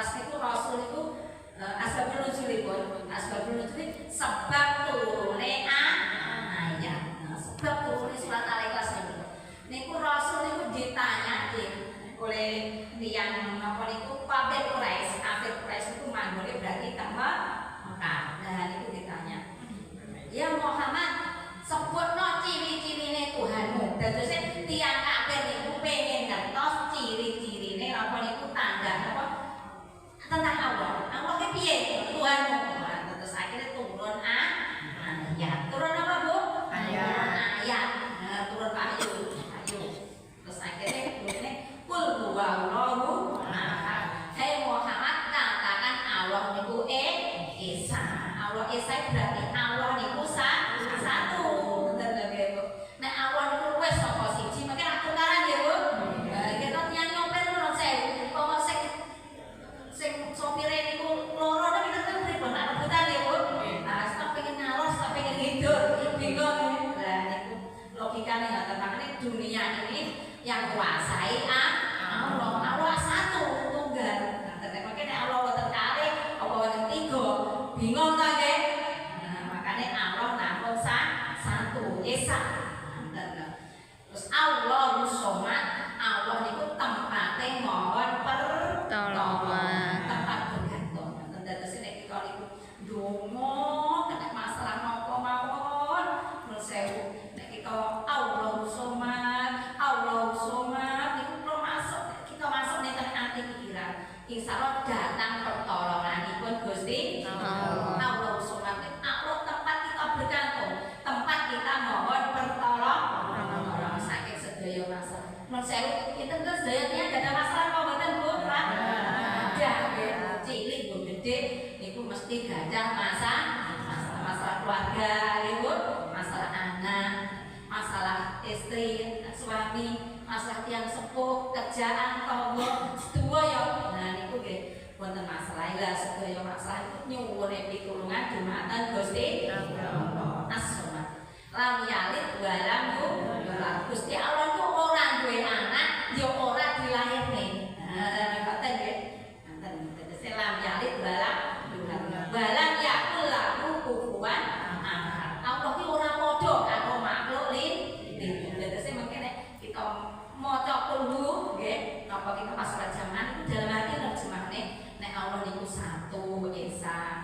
atas itu Rasul itu asbabun nuzulipun. Asbabun nuzul sebab turune ayat. Sebab turune surat Al-Ikhlas niku Rasul niku ditanya oleh tiyang napa niku kafir Quraisy itu manggone berarti tambah Mekah. Nah niku ditanya, "Ya Muhammad, sebutno ciri-cirine Tuhanmu." Dados tiyang kafir niku pengen ngertos ciri-cirine napa niku tanda napa tentang Allah. Allah ki piye Tuhanmu? Nah, terus akhirnya turun ayat. Turun apa, Bu? Ayat. Nah, turun ayat. Terus akhirnya turunnya kul huwallahu ahad. Hai Muhammad, katakan Allah niku Esa. Allah Esa berarti Allah niku satu. Bener nggih, Bu? Nek Allah niku wis sapa siji, mungkin ra tukaran ya, Bu. Kita tiyang nyopir nuwun sewu. Pomo sing sopire niku loro nek kita kan pripun nak rebutan ya, Bu. Nah, stop pengen ngalos, stop pengen ngidur, bingung. Lah niku logikane ngoten. Makane dunia ini yang kuasai Allah. Allah satu tunggal. Nah, makanya Allah wonten kalih, apa wonten tiga, bingung ta nggih? Nah, makanya Allah namung satu, Esa. Terus Allahu Somad, Allah niku tempate mohon pertolongan, tempat bergantung. Terus nek kita niku ndonga kena masalah napa mawon, nuwun sewu. Nek kita Allahu Somad, Allahu Somad niku perlu masuk, kita masuk ning ati pikiran. Insyaallah datang pertolonganipun Gusti Allah. Allahu Somad, Allah tempat kita bergantung, tempat kita mohon pertolongan saking sedaya masalah. Nuwun sewu, kinten terus sedayanya ada masalah apa mboten, Bu? Ada, cilik Bu gede niku mesti gadah masalah keluarga, ibu, masalah anak, masalah istri, suami, masalah tiang sepuh, kerjaan, tangga, sedaya. Nah niku nggih wonten masalah. Lah sedaya masalah niku nyuwun pitulungan dumateng Gusti Allah. As-Somad. Lam yalid wa lam yulad. Gusti Allah niku ora duwe anak, ya ora dilahirne. Ngoten nggih. Ngoten. Dadi lam yalid wa lam yulad. Wa lam yakul lahu kufuwan ahad. Allah ki ora padha karo makhluk liya. Dadi mengkene kita maca kulhu nggih, napa kita pas zaman itu dalam arti terjemahane nek Allah niku satu Esa.